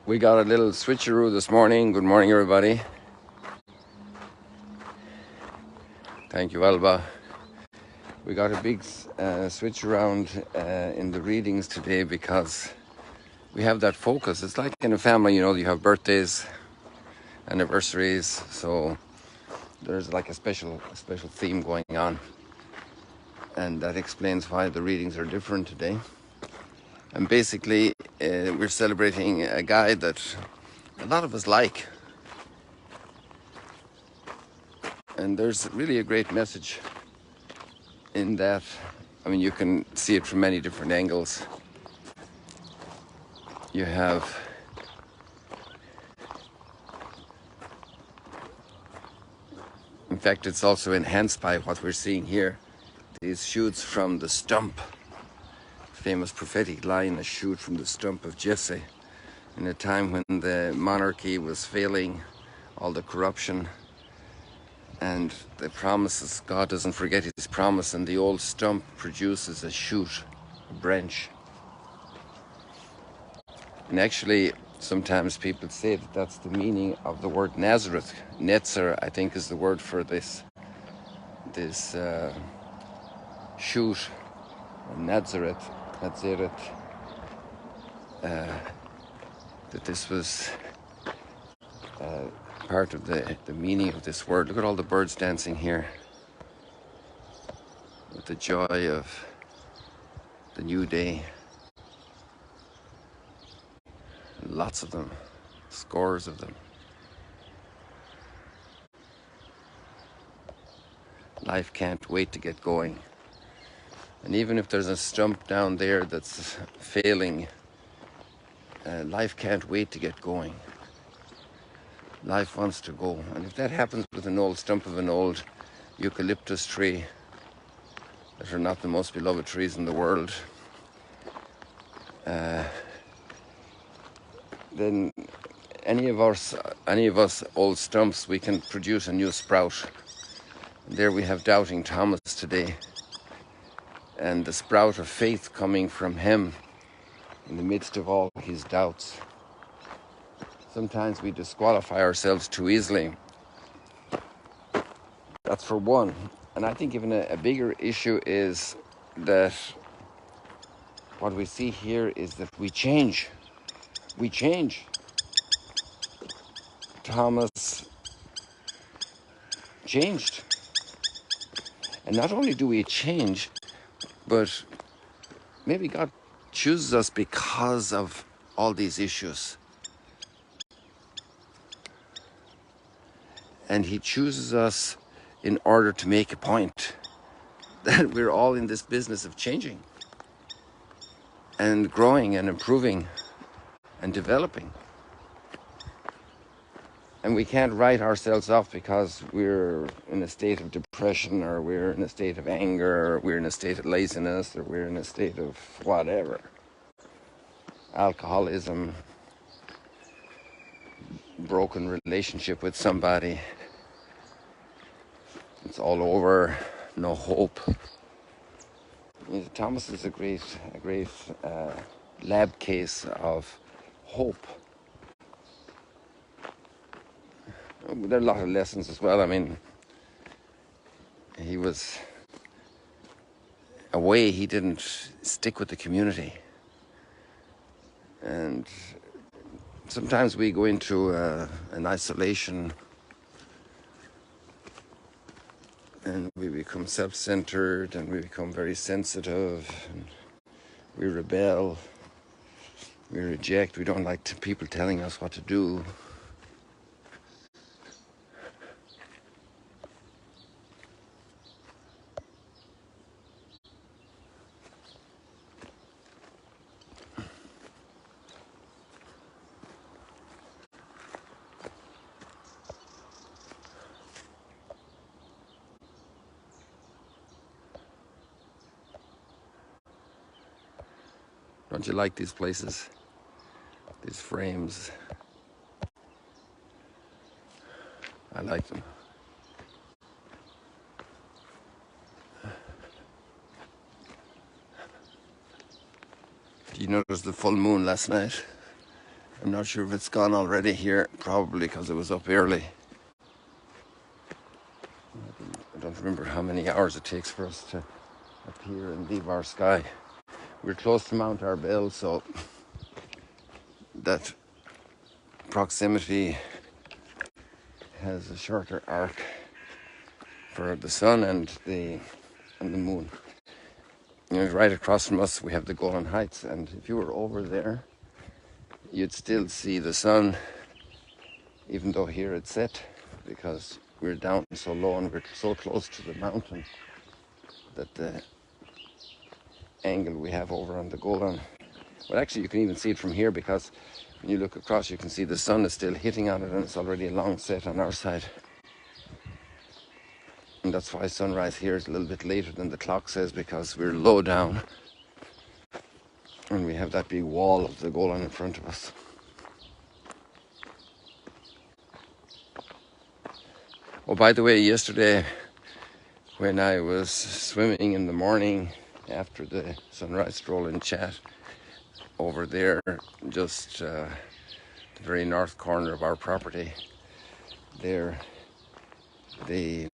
We got a little switcheroo this morning. Good morning, everybody. Thank you, Alba. We got a big switch around in the readings today because we have that focus. It's like in a family, you have birthdays, anniversaries, so there's like a special theme going on, and that explains why the readings are different today. And basically, we're celebrating a guy that a lot of us like. And there's really a great message in that. I mean, you can see it from many different angles. You have in fact, it's also enhanced by what we're seeing here. These shoots from the stump. Famous prophetic line, a shoot from the stump of Jesse. In a time when the monarchy was failing, all the corruption, and the promises, God doesn't forget his promise, and the old stump produces a shoot, a branch. And actually, sometimes people say that that's the meaning of the word Nazareth. Netzer, I think, is the word for this shoot, Nazareth, that this was part of the meaning of this word. Look at all the birds dancing here with the joy of the new day. Lots of them, scores of them. Life can't wait to get going. And even if there's a stump down there that's failing, life can't wait to get going. Life wants to go. And if that happens with an old stump of an old eucalyptus tree, that are not the most beloved trees in the world, then any of us old stumps, we can produce a new sprout. And there we have doubting Thomas today, and the sprout of faith coming from him in the midst of all his doubts. Sometimes we disqualify ourselves too easily. That's for one. And I think even a bigger issue is that what we see here is that we change. We change. Thomas changed. And not only do we change, but maybe God chooses us because of all these issues. And he chooses us in order to make a point that we're all in this business of changing and growing and improving and developing. And we can't write ourselves off because we're in a state of depression, or we're in a state of anger, or we're in a state of laziness, or we're in a state of whatever. Alcoholism, broken relationship with somebody. It's all over, no hope. Thomas is a great lab case of hope. There are a lot of lessons as well. I mean, he was away, he didn't stick with the community. And sometimes we go into an isolation and we become self-centered, and we become very sensitive, and we rebel, we reject, we don't like people telling us what to do. Don't you like these places? These frames? I like them. Did you notice the full moon last night? I'm not sure if it's gone already here, probably because it was up early. I don't remember how many hours it takes for us to appear and leave our sky. We're close to Mount Arbel, so that proximity has a shorter arc for the sun and the moon. You know, right across from us we have the Golan Heights, and if you were over there, you'd still see the sun, even though here it's set, because we're down so low and we're so close to the mountain that the angle we have over on the Golan, well, actually you can even see it from here, because when you look across you can see the sun is still hitting on it, and it's already a long set on our side. And that's why sunrise here is a little bit later than the clock says, because we're low down and we have that big wall of the Golan in front of us. Oh, by the way, yesterday when I was swimming in the morning after the sunrise stroll and chat over there, just the very north corner of our property, there the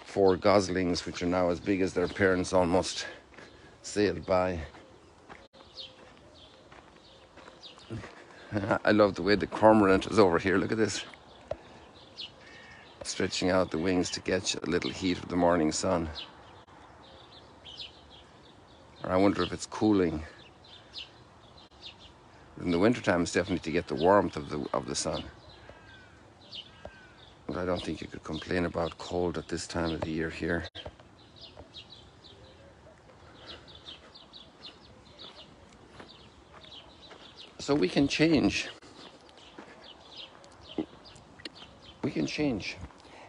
4 goslings, which are now as big as their parents almost, sailed by. I love the way the cormorant is over here. Look at this, stretching out the wings to catch a little heat of the morning sun. Or I wonder if it's cooling. In the wintertime, it's definitely to get the warmth of the sun. But I don't think you could complain about cold at this time of the year here. So we can change. We can change.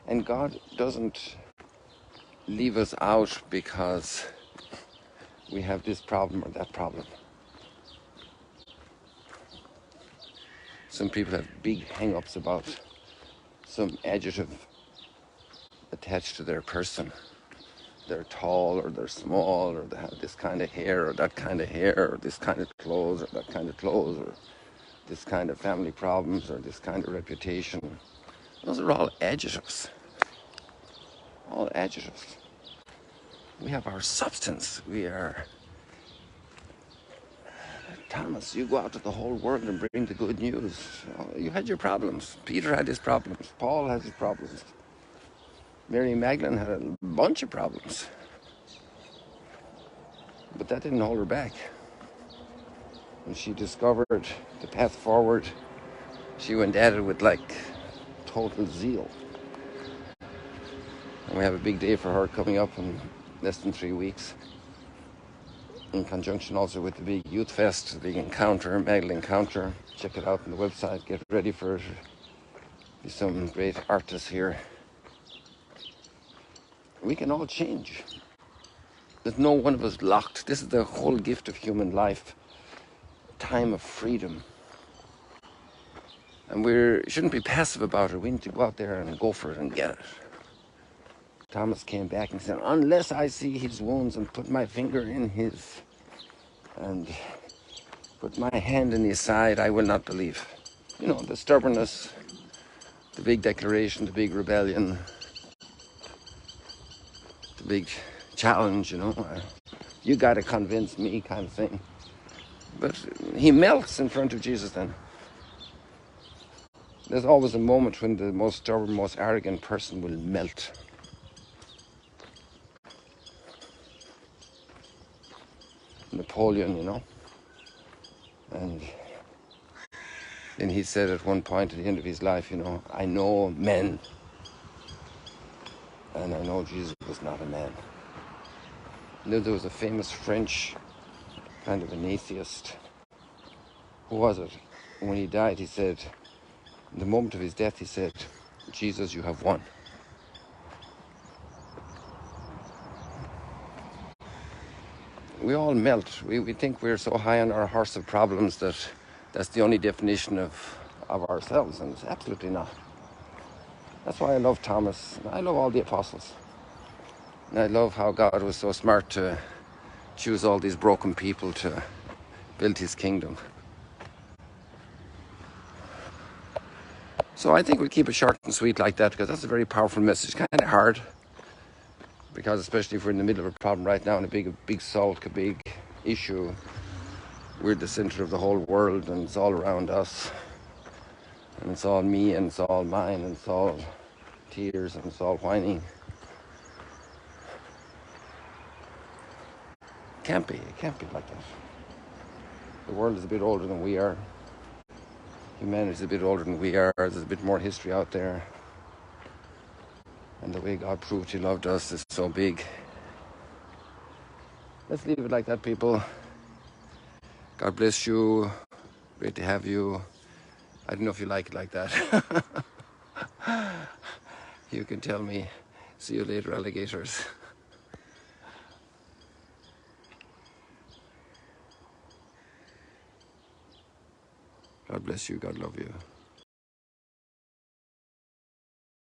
And God doesn't leave us out because we have this problem or that problem. Some people have big hang-ups about some adjective attached to their person. They're tall, or they're small, or they have this kind of hair, or that kind of hair, or this kind of clothes, or that kind of clothes, or this kind of family problems, or this kind of reputation. Those are all adjectives. All adjectives. We have our substance. We are... Thomas, you go out to the whole world and bring the good news. You had your problems. Peter had his problems. Paul has his problems. Mary Magdalene had a bunch of problems. But that didn't hold her back. When she discovered the path forward, she went at it with like total zeal. And we have a big day for her coming up in less than 3 weeks, in conjunction also with the big youth fest, the encounter, Magdalene Encounter. Check it out on the website. Get ready for it. There's some great artists here. We can all change. There's no one of us locked. This is the whole gift of human life. Time of freedom. And we shouldn't be passive about it. We need to go out there and go for it and get it. Thomas came back and said, unless I see his wounds and put my finger in his and put my hand in his side, I will not believe. You know, the stubbornness, the big declaration, the big rebellion, the big challenge, you know. You got to convince me kind of thing. But he melts in front of Jesus then. There's always a moment when the most stubborn, most arrogant person will melt. Napoleon, you know. And then he said at one point at the end of his life, you know, I know men, and I know Jesus was not a man. You know, there was a famous French kind of an atheist. Who was it? When he died, he said, in the moment of his death, he said, Jesus, you have won. We all melt. We think we're so high on our horse of problems that that's the only definition of ourselves, and it's absolutely not. That's why I love Thomas, and I love all the apostles. And I love how God was so smart to choose all these broken people to build his kingdom. So I think we'll keep it short and sweet like that, because that's a very powerful message. Kind of hard, because especially if we're in the middle of a problem right now and a big salt, a big issue, we're the center of the whole world and it's all around us. And it's all me and it's all mine and it's all tears and it's all whining. It can't be like that. The world is a bit older than we are. Humanity is a bit older than we are. There's a bit more history out there. And the way God proved He loved us is so big. Let's leave it like that, people. God bless you. Great to have you. I don't know if you like it like that. You can tell me. See you later, alligators. God bless you. God love you.